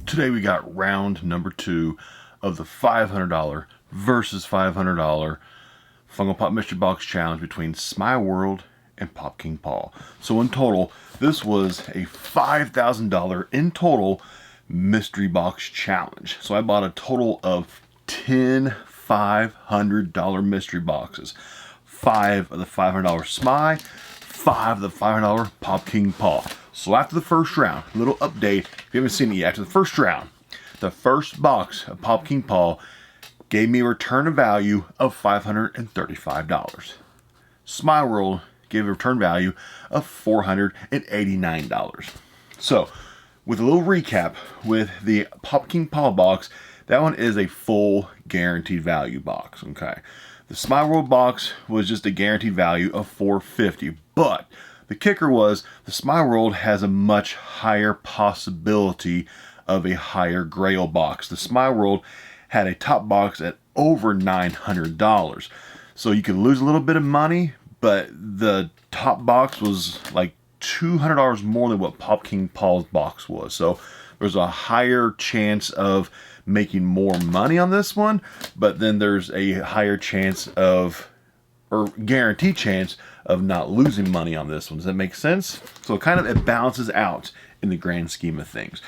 Today we got round number 2 of the $500 versus $500 Funko Pop Mystery Box Challenge between Smeye World and PopKingPaul. So in total, this was a $5,000 in total mystery box challenge. So I bought a total of 10 $500 mystery boxes. 5 of the $500 Smeye, 5 of the $500 PopKingPaul. So after the first round, little update, if you haven't seen it yet, after the first round, the first box of PopKingPaul gave me a return of value of $535. Smeye World gave a return value of $489. So, with a little recap, with the PopKingPaul box, that one is a full guaranteed value box, okay? The Smeye World box was just a guaranteed value of $450, but the kicker was the Smeye World has a much higher possibility of a higher grail box. The Smeye World had a top box at over $900. So you could lose a little bit of money, but the top box was like $200 more than what PopKingPaul's box was. So there's a higher chance of making more money on this one, but then there's a higher chance of, or guaranteed chance of not losing money on this one. Does that make sense? So it balances out in the grand scheme of things.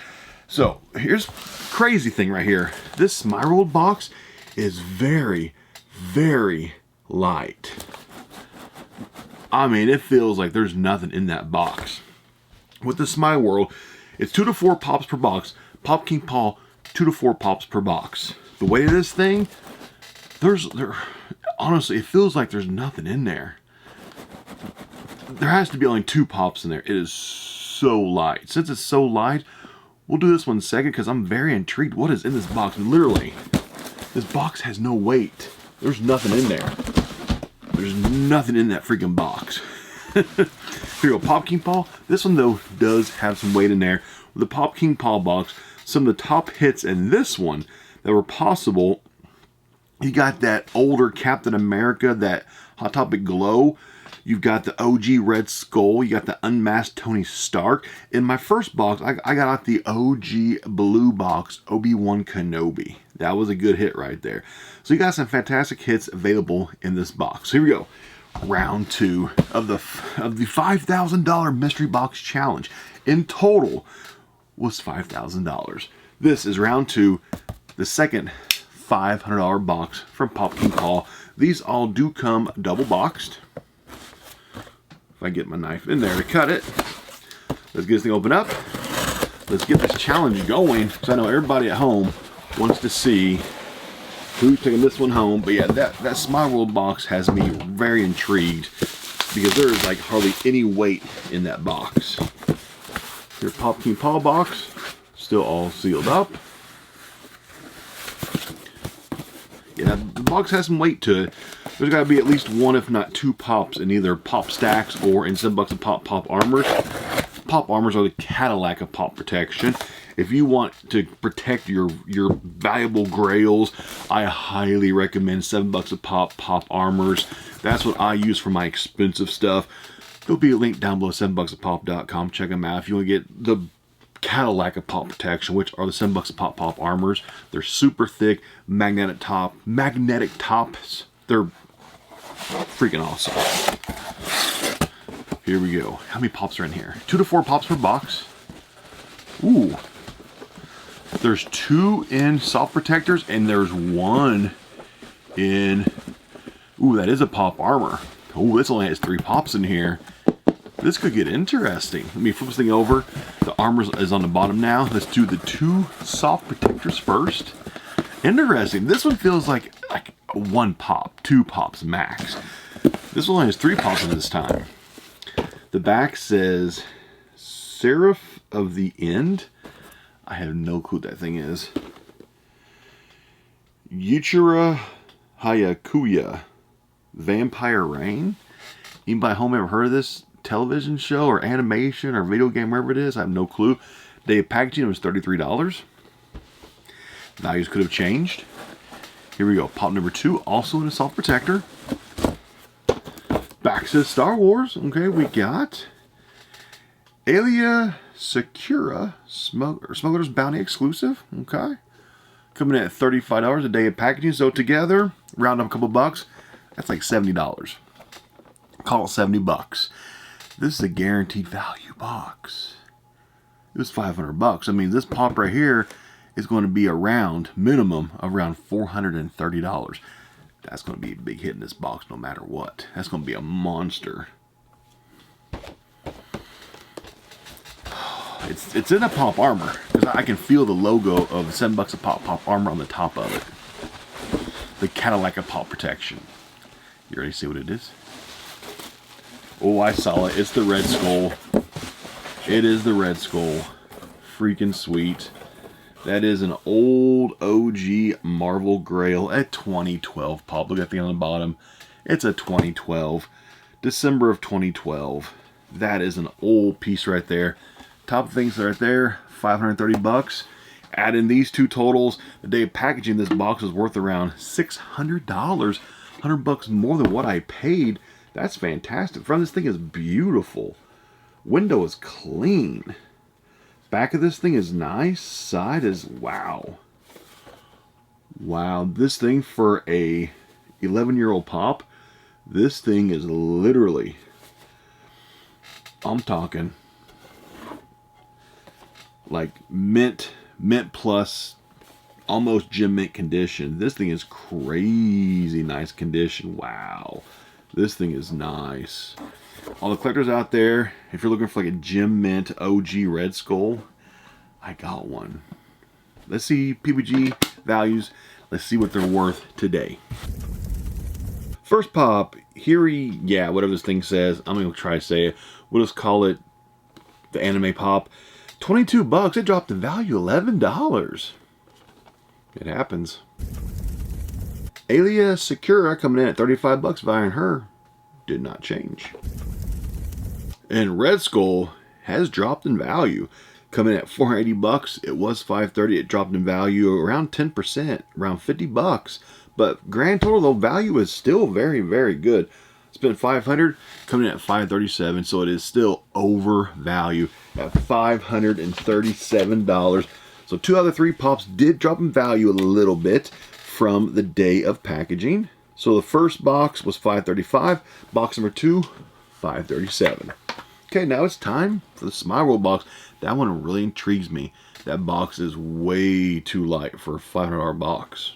So here's crazy thing right here. This Smeye World box is very, very light. I mean, it feels like there's nothing in that box. With the Smeye World, it's 2 to 4 pops per box. PopKingPaul, 2 to 4 pops per box. The weight of this thing, honestly, it feels like there's nothing in there. There has to be only 2 pops in there. It is so light. Since it's so light, we'll do this one second because I'm very intrigued. What is in this box? And literally, this box has no weight. There's nothing in there. There's nothing in that freaking box. Here we go, PopKingPaul. This one, though, does have some weight in there. With the PopKingPaul box, some of the top hits in this one that were possible, you got that older Captain America, that Hot Topic glow. You've got the OG Red Skull. You got the unmasked Tony Stark. In my first box, I got out the OG blue box, Obi-Wan Kenobi. That was a good hit right there. So you got some fantastic hits available in this box. So here we go. Round 2 of the $5,000 mystery box challenge. In total was $5,000. This is round 2, the second $500 box from PopKingPaul. These all do come double boxed. If I get my knife in there to cut it. Let's get this thing open up. Let's get this challenge going, because I know everybody at home wants to see who's taking this one home. But yeah, that Smeye World box has me very intrigued, because there is like hardly any weight in that box. Your PopKingPaul box, still all sealed up. Yeah, the box has some weight to it. There's got to be at least 1, if not 2 pops in either pop stacks or in some bucks of pop armors. Pop armors are the Cadillac of pop protection. If you want to protect your valuable grails, I highly recommend $7 of pop armors. That's what I use for my expensive stuff. There'll be a link down below, 7bucksofpop.com. Check them out if you want to get the Cadillac of pop protection, which are the $7 of pop armors. They're super thick, magnetic tops. They're freaking awesome. Here we go. How many pops are in here? 2 to 4 pops per box. Ooh. There's 2 in soft protectors, and there's 1 in... Ooh, that is a pop armor. Ooh, this only has 3 pops in here. This could get interesting. Let me flip this thing over. The armor is on the bottom now. Let's do the 2 soft protectors first. Interesting. This one feels like 1 pop, 2 pops max. This one only has 3 pops in this time. The back says Seraph of the End. I have no clue what that thing is. Yuchira Hayakuya, Vampire Rain. Anybody home ever heard of this television show or animation or video game, wherever it is? I have no clue. Day of packaging was $33. Values could have changed. Here we go. Pop number 2, also in a soft protector. Back says Star Wars. Okay, we got Alia Smuggler's Bounty exclusive. Okay. Coming in at $35 a day of packaging. So together, round up a couple bucks, that's like $70. Call it 70 bucks. This is a guaranteed value box. It was 500 bucks. I mean, this pop right here is going to be around, minimum, around $430. That's going to be a big hit in this box no matter what. That's going to be a monster. It's in a pop armor, because I can feel the logo of $7 a pop armor on the top of it. The Cadillac of pop protection. You ready to see what it is? Oh, I saw it. It's the Red Skull. It is the Red Skull. Freaking sweet. That is an old OG Marvel Grail at 2012 pop. Look at the thing on the bottom. It's a 2012. December of 2012. That is an old piece right there. Top things right there, 530 bucks. Add in these two totals. The day of packaging, this box is worth around $600. 100 bucks more than what I paid. That's fantastic. Front of this thing is beautiful. Window is clean. Back of this thing is nice. Side is wow. Wow, this thing for a 11-year-old pop, this thing is literally, I'm talking like mint plus, almost gem mint condition. This thing is crazy nice condition. Wow, this thing is nice. All the collectors out there, if you're looking for like a gem mint OG Red Skull, I got one. Let's see PPG values. Let's see what they're worth today. First pop, yeah, whatever this thing says. I'm gonna try to say it. We'll just call it the anime pop. 22 bucks. It dropped in value $11. It happens. Alia Sakura coming in at 35 bucks. Buying her did not change. And Red Skull has dropped in value, coming in at 480 bucks. It was 530. It dropped in value around 10%, around 50 bucks. But grand total, though, value is still very, very good. Spent 500, coming in at 537, so it is still overvalued at $537. So 2 out of the 3 pops did drop in value a little bit from the day of packaging. So the first box was $535. Box number 2, $537. Okay, now it's time for the Smeye World box. That one really intrigues me. That box is way too light for a $500 box.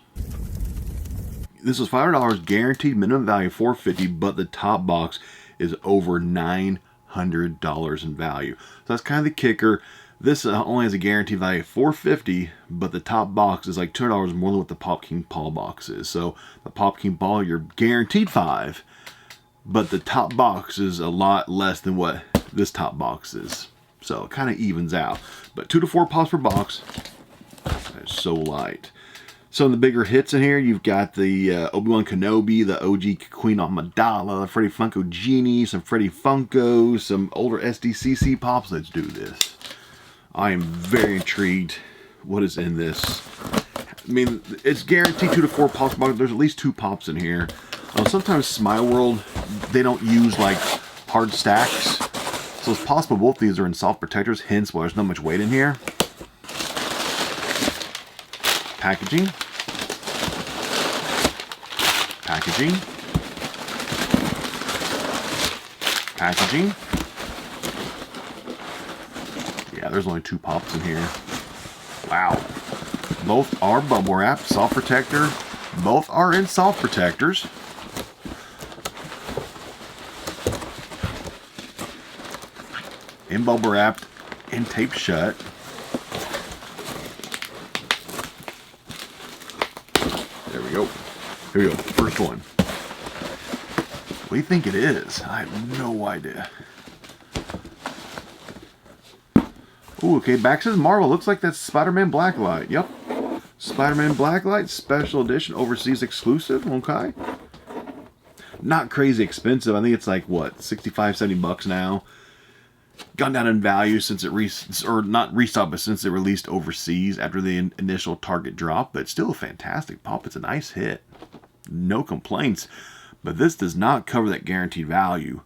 This is $500 guaranteed, minimum value $450, but the top box is over $900 in value. So that's kind of the kicker. This only has a guaranteed value of $450, but the top box is like $200 more than what the PopKingPaul box is. So the PopKingPaul, you're guaranteed $5, but the top box is a lot less than what this top box is. So it kind of evens out. But 2 to 4 pops per box. That's so light. Some of the bigger hits in here, you've got the Obi-Wan Kenobi, the OG Queen Amidala, the Freddy Funko Genie, some Freddy Funko, some older SDCC pops. Let's do this. I am very intrigued what is in this. I mean, it's guaranteed 2 to 4 pops per box. There's at least 2 pops in here. Sometimes Smeye World, they don't use like hard stacks. So it's possible both these are in soft protectors, hence why there's not much weight in here. Packaging. Packaging. Packaging. Yeah, there's only 2 pops in here. Wow. Both are bubble wrap, soft protector. Both are in soft protectors. In bubble wrapped and taped shut. There we go. Here we go. First one. What do you think it is? I have no idea. Ooh, okay. Back says Marvel. Looks like that's Spider-Man Blacklight. Yep. Spider-Man Blacklight Special Edition Overseas Exclusive. Okay. Not crazy expensive. I think it's like, what, 65, 70 bucks now. Gone down in value since it not restocked, but since it released overseas after the initial Target drop. But still a fantastic pop. It's a nice hit. No complaints. But this does not cover that guaranteed value.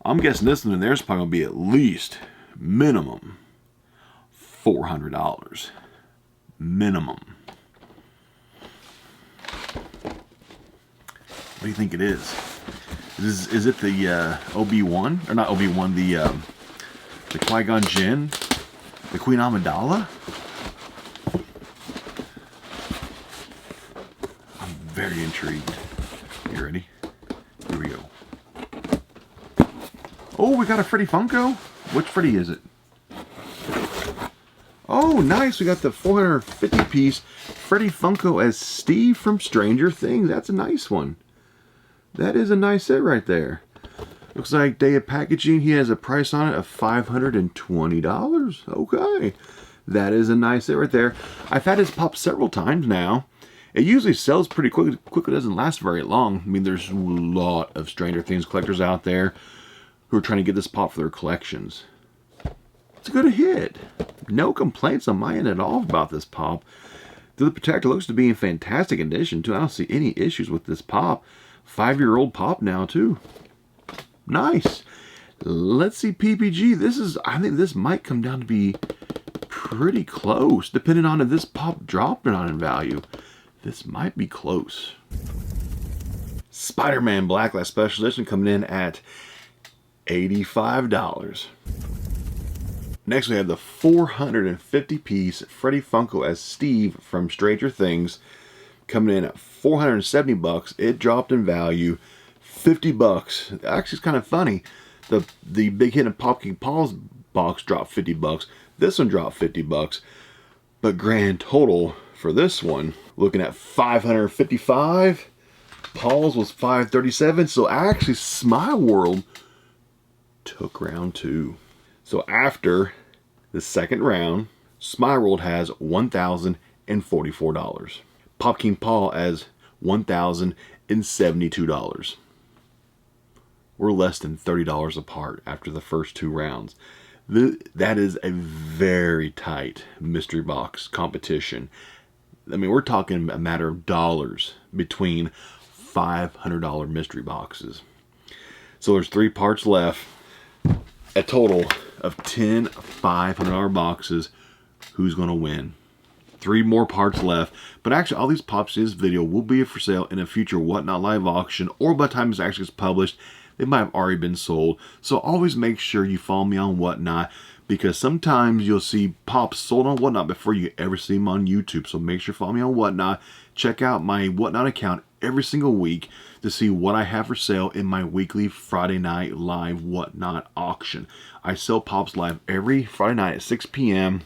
I'm guessing this one in there is probably going to be at least minimum $400. Minimum. What do you think it is? Is it the Obi-Wan? Or not Obi-Wan, the Qui-Gon Jinn? The Queen Amidala? I'm very intrigued. You ready? Here we go. Oh, we got a Freddy Funko. Which Freddy is it? Oh, nice. We got the 450-piece Freddy Funko as Steve from Stranger Things. That's a nice one. That is a nice set right there. Looks like day of packaging. He has a price on it of $520. Okay. That is a nice set right there. I've had his pop several times now. It usually sells pretty quickly. It doesn't last very long. I mean, there's a lot of Stranger Things collectors out there who are trying to get this pop for their collections. It's a good hit. No complaints on my end at all about this pop. The Protector looks to be in fantastic condition too. I don't see any issues with this pop. 5-year-old pop now too. Nice. Let's see PPG. I think this might come down to be pretty close, depending on if this pop dropped or not in value. This might be close. Spider-Man Blacklash Special Edition coming in at $85. Next we have the 450-piece Freddy Funko as Steve from Stranger Things coming in at $470. It dropped in value $50. Actually, it's kind of funny. The big hit in PopKingPaul's box dropped $50. This one dropped $50. But grand total for this one, looking at $555. Paul's was $537. So actually, Smeye World took round 2. So after the second round, Smeye World has $1,044. PopKingPaul as $1,072. We're less than $30 apart after the first 2 rounds. That is a very tight mystery box competition. I mean, we're talking a matter of dollars between $500 mystery boxes. So there's 3 parts left. A total of 10 $500 boxes. Who's going to win? 3 more parts left. But actually, all these pops in this video will be for sale in a future Whatnot live auction, or by the time this actually gets published, they might have already been sold. So always make sure you follow me on Whatnot, because sometimes you'll see pops sold on Whatnot before you ever see them on YouTube. So make sure you follow me on Whatnot. Check out my Whatnot account every single week to see what I have for sale in my weekly Friday night live Whatnot auction. I sell pops live every Friday night at 6 p.m.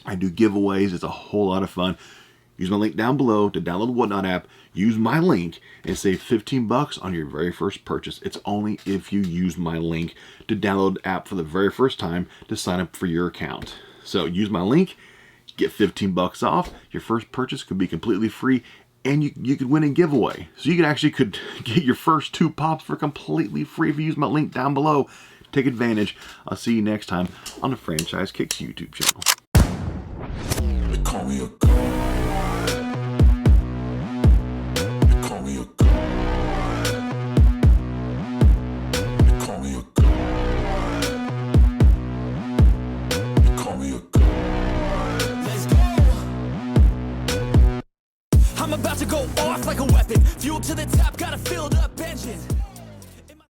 I do giveaways. It's a whole lot of fun. Use my link down below to download the Whatnot app. Use my link and save $15 on your very first purchase. It's only if you use my link to download the app for the very first time to sign up for your account. So use my link, get $15 off. Your first purchase could be completely free, and you could win a giveaway. So you could get your first 2 pops for completely free if you use my link down below. Take advantage. I'll see you next time on the Franchise Kicks YouTube channel. They call me a